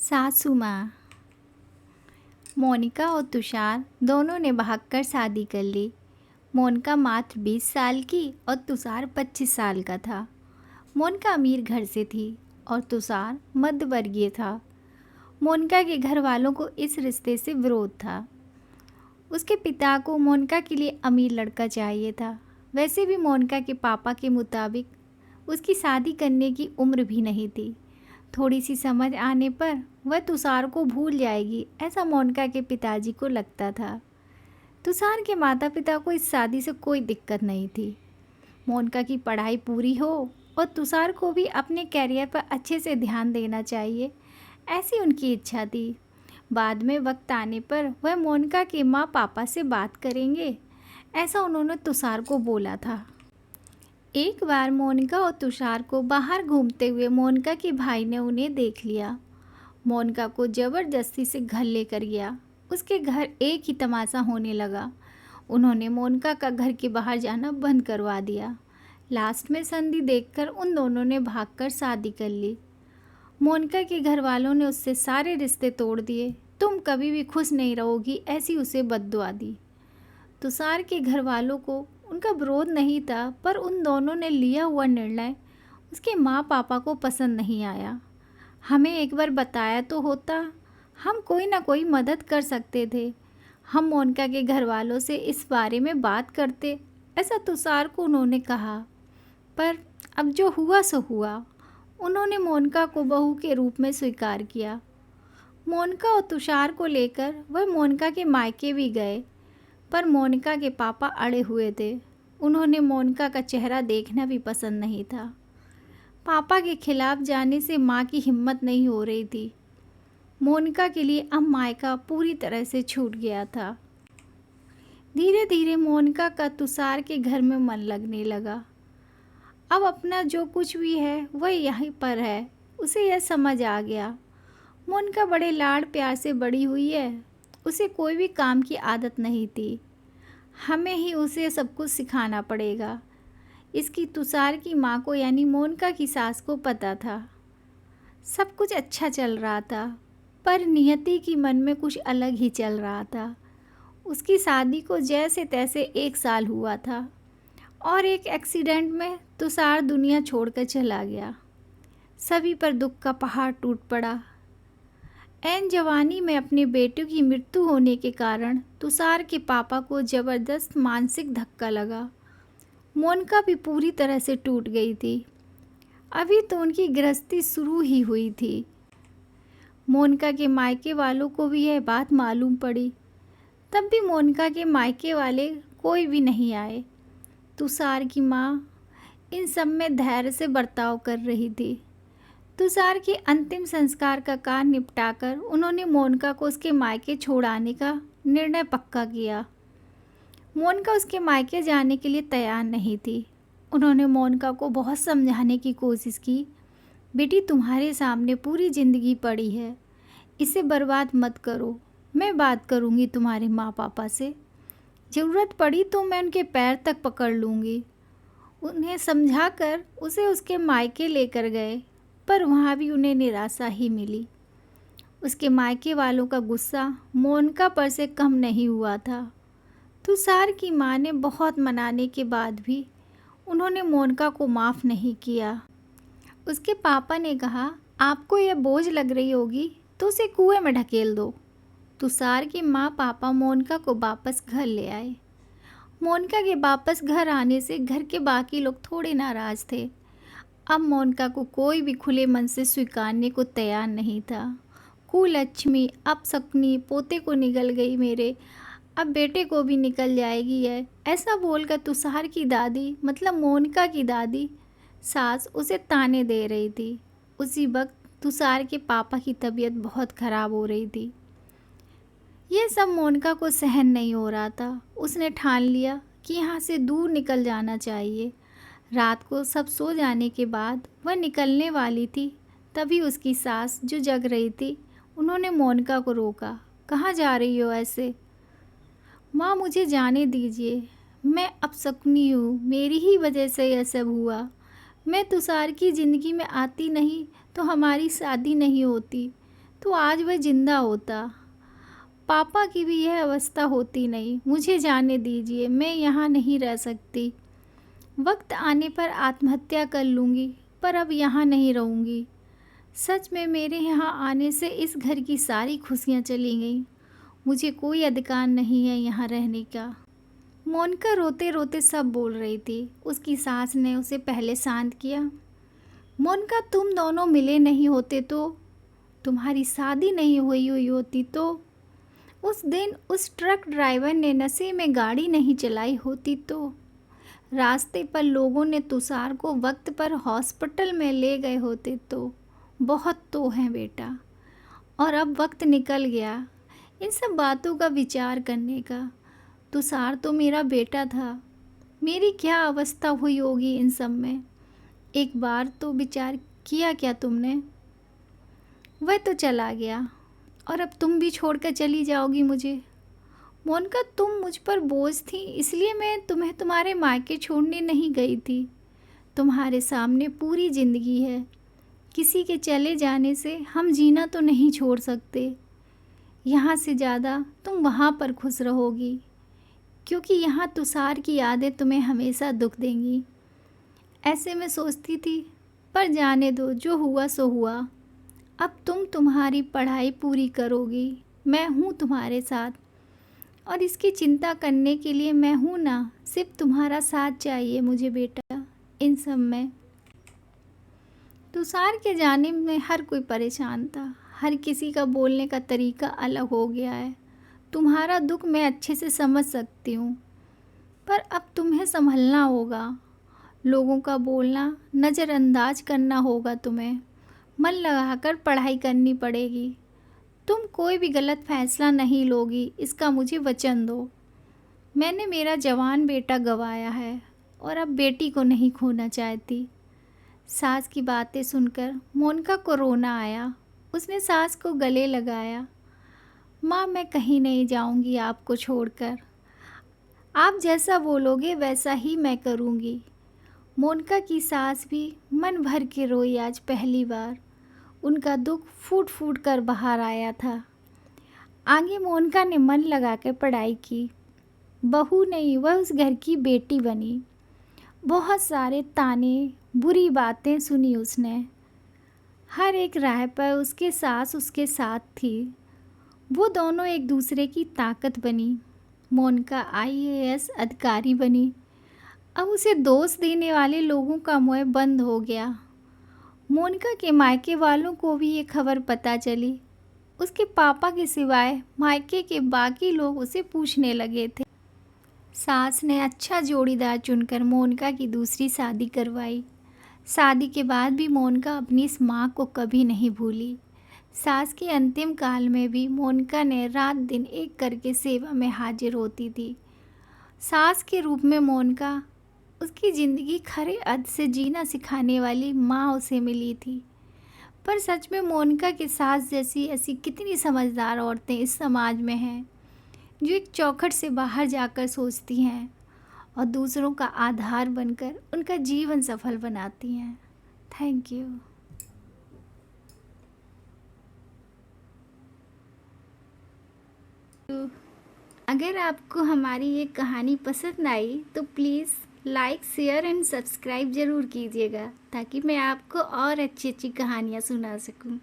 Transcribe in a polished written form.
सासू माँ। मोनिका और तुषार दोनों ने भागकर शादी कर ली। मोनिका मात्र 20 साल की और तुषार 25 साल का था। मोनिका अमीर घर से थी और तुषार मध्यवर्गीय था। मोनिका के घर वालों को इस रिश्ते से विरोध था। उसके पिता को मोनिका के लिए अमीर लड़का चाहिए था। वैसे भी मोनिका के पापा के मुताबिक उसकी शादी करने की उम्र भी नहीं थी। थोड़ी सी समझ आने पर वह तुषार को भूल जाएगी, ऐसा मोनिका के पिताजी को लगता था। तुषार के माता पिता को इस शादी से कोई दिक्कत नहीं थी। मोनिका की पढ़ाई पूरी हो और तुषार को भी अपने कैरियर पर अच्छे से ध्यान देना चाहिए, ऐसी उनकी इच्छा थी। बाद में वक्त आने पर वह मोनिका के माँ पापा से बात करेंगे, ऐसा उन्होंने तुषार को बोला था। एक बार मोनिका और तुषार को बाहर घूमते हुए मोनिका के भाई ने उन्हें देख लिया। मोनिका को ज़बरदस्ती से घर लेकर गया। उसके घर एक ही तमाशा होने लगा। उन्होंने मोनिका का घर के बाहर जाना बंद करवा दिया। लास्ट में संधि देखकर उन दोनों ने भागकर शादी कर ली। मोनिका के घर वालों ने उससे सारे रिश्ते तोड़ दिए। तुम कभी भी खुश नहीं रहोगी, ऐसी उसे बद्दुआ दी। तुषार के घर वालों को उनका विरोध नहीं था, पर उन दोनों ने लिया हुआ निर्णय उसके माँ पापा को पसंद नहीं आया। हमें एक बार बताया तो होता, हम कोई ना कोई मदद कर सकते थे। हम मोनिका के घर वालों से इस बारे में बात करते, ऐसा तुषार को उन्होंने कहा। पर अब जो हुआ सो हुआ। उन्होंने मोनिका को बहू के रूप में स्वीकार किया। मोनिका और तुषार को लेकर वह मोनिका के मायके भी गए, पर मोनिका के पापा अड़े हुए थे। उन्होंने मोनिका का चेहरा देखना भी पसंद नहीं था। पापा के खिलाफ जाने से माँ की हिम्मत नहीं हो रही थी। मोनिका के लिए अब मायका पूरी तरह से छूट गया था। धीरे धीरे मोनिका का तुषार के घर में मन लगने लगा। अब अपना जो कुछ भी है वह यहीं पर है, उसे यह समझ आ गया। मोनिका बड़े लाड़ प्यार से बड़ी हुई है। उसे कोई भी काम की आदत नहीं थी। हमें ही उसे सब कुछ सिखाना पड़ेगा। इसकी तुषार की माँ को यानी मोनिका की सास को पता था। सब कुछ अच्छा चल रहा था, पर नियति की मन में कुछ अलग ही चल रहा था। उसकी शादी को जैसे तैसे 1 साल हुआ था और एक एक्सीडेंट में तुषार दुनिया छोड़कर चला गया। सभी पर दुख का पहाड़ टूट पड़ा। ऐन जवानी में अपने बेटे की मृत्यु होने के कारण तुषार के पापा को ज़बरदस्त मानसिक धक्का लगा। मोनिका भी पूरी तरह से टूट गई थी। अभी तो उनकी गृहस्थी शुरू ही हुई थी। मोनिका के मायके वालों को भी यह बात मालूम पड़ी, तब भी मोनिका के मायके वाले कोई भी नहीं आए। तुषार की माँ इन सब में धैर्य से बर्ताव कर रही थी। तुषार के अंतिम संस्कार का कार्य निपटाकर उन्होंने मोनिका को उसके मायके छोड़ाने का निर्णय पक्का किया। मोनिका उसके मायके जाने के लिए तैयार नहीं थी। उन्होंने मोनिका को बहुत समझाने की कोशिश की। बेटी, तुम्हारे सामने पूरी ज़िंदगी पड़ी है, इसे बर्बाद मत करो। मैं बात करूँगी तुम्हारे माँ पापा से, ज़रूरत पड़ी तो मैं उनके पैर तक पकड़ लूँगी। उन्हें समझाकर उसे उसके मायके लेकर गए, पर वहाँ भी उन्हें निराशा ही मिली। उसके मायके वालों का गुस्सा मोनिका पर से कम नहीं हुआ था। तुषार की माँ ने बहुत मनाने के बाद भी उन्होंने मोनिका को माफ़ नहीं किया। उसके पापा ने कहा, आपको यह बोझ लग रही होगी तो उसे कुएं में ढकेल दो। तुषार की माँ पापा मोनिका को वापस घर ले आए। मोनिका के वापस घर आने से घर के बाकी लोग थोड़े नाराज़ थे। अब मोनिका को कोई भी खुले मन से स्वीकारने को तैयार नहीं था। कुलक्ष्मी, अपशकुनी, पोते को निकल गई मेरे, अब बेटे को भी निकल जाएगी है, ऐसा बोलकर तुषार की दादी मतलब मोनिका की दादी सास उसे ताने दे रही थी। उसी वक्त तुषार के पापा की तबीयत बहुत ख़राब हो रही थी। यह सब मोनिका को सहन नहीं हो रहा था। उसने ठान लिया कि यहाँ से दूर निकल जाना चाहिए। रात को सब सो जाने के बाद वह निकलने वाली थी, तभी उसकी सास जो जग रही थी उन्होंने मोनिका को रोका। कहाँ जा रही हो ऐसे? माँ, मुझे जाने दीजिए, मैं अपशकुनी हूँ, मेरी ही वजह से यह सब हुआ। मैं तुषार की ज़िंदगी में आती नहीं तो हमारी शादी नहीं होती। तो आज वह जिंदा होता। पापा की भी यह अवस्था होती नहीं। मुझे जाने दीजिए, मैं यहाँ नहीं रह सकती। वक्त आने पर आत्महत्या कर लूँगी, पर अब यहाँ नहीं रहूँगी। सच में मेरे यहाँ आने से इस घर की सारी खुशियाँ चली गईं। मुझे कोई अधिकार नहीं है यहाँ रहने का। मोनिका रोते रोते सब बोल रही थी। उसकी सास ने उसे पहले शांत किया। मोनिका, तुम दोनों मिले नहीं होते तो, तुम्हारी शादी नहीं हुई होती तो, उस दिन उस ट्रक ड्राइवर ने नशे में गाड़ी नहीं चलाई होती तो, रास्ते पर लोगों ने तुषार को वक्त पर हॉस्पिटल में ले गए होते तो। बहुत तो हैं बेटा, और अब वक्त निकल गया इन सब बातों का विचार करने का। तुषार तो मेरा बेटा था। मेरी क्या अवस्था हुई होगी इन सब में। एक बार तो विचार किया क्या तुमने? वह तो चला गया और अब तुम भी छोड़कर चली जाओगी मुझे। मोनिका, तुम मुझ पर बोझ थी, इसलिए मैं तुम्हें तुम्हारे मायके छोड़ने नहीं गई थी। तुम्हारे सामने पूरी ज़िंदगी है। किसी के चले जाने से हम जीना तो नहीं छोड़ सकते। यहाँ से ज़्यादा तुम वहाँ पर खुश रहोगी, क्योंकि यहाँ तुषार की यादें तुम्हें हमेशा दुख देंगी। ऐसे मैं सोचती थी, पर जाने दो, जो हुआ सो हुआ। अब तुम तुम्हारी पढ़ाई पूरी करोगी, मैं हूँ तुम्हारे साथ, और इसकी चिंता करने के लिए मैं हूँ ना। सिर्फ तुम्हारा साथ चाहिए मुझे बेटा इन सब में। तुषार के जाने में हर कोई परेशान था। हर किसी का बोलने का तरीका अलग हो गया है। तुम्हारा दुख मैं अच्छे से समझ सकती हूँ, पर अब तुम्हें संभलना होगा। लोगों का बोलना नज़रअंदाज करना होगा तुम्हें। मन लगाकर पढ़ाई करनी पड़ेगी। तुम कोई भी गलत फैसला नहीं लोगी, इसका मुझे वचन दो। मैंने मेरा जवान बेटा गंवाया है और अब बेटी को नहीं खोना चाहती। सास की बातें सुनकर मोनिका को रोना आया। उसने सास को गले लगाया। माँ, मैं कहीं नहीं जाऊंगी आपको छोड़कर। आप जैसा बोलोगे वैसा ही मैं करूंगी। मोनिका की सास भी मन भर के रोई आज पहली बार। उनका दुख फूट फूट कर बाहर आया था। आगे मोनिका ने मन लगाकर पढ़ाई की। बहू नहीं, वह उस घर की बेटी बनी। बहुत सारे ताने, बुरी बातें सुनी उसने। हर एक राह पर उसके सास उसके साथ थी। वो दोनों एक दूसरे की ताकत बनी। मोनिका आईएएस अधिकारी बनी। अब उसे दोष देने वाले लोगों का मुंह बंद हो गया। मोनिका के मायके वालों को भी ये खबर पता चली। उसके पापा के सिवाय मायके के बाकी लोग उसे पूछने लगे थे। सास ने अच्छा जोड़ीदार चुनकर मोनिका की दूसरी शादी करवाई। शादी के बाद भी मोनिका अपनी इस माँ को कभी नहीं भूली। सास के अंतिम काल में भी मोनिका ने रात दिन एक करके सेवा में हाजिर होती थी। सास के रूप में मोनिका उसकी ज़िंदगी खरे अर्थ से जीना सिखाने वाली माँ उसे मिली थी। पर सच में मोनिका की सास जैसी ऐसी कितनी समझदार औरतें इस समाज में हैं, जो एक चौखट से बाहर जाकर सोचती हैं और दूसरों का आधार बनकर उनका जीवन सफल बनाती हैं। Thank you. अगर आपको हमारी ये कहानी पसंद आई तो please like, share and subscribe ज़रूर कीजिएगा, ताकि मैं आपको और अच्छी अच्छी कहानियाँ सुना सकूं।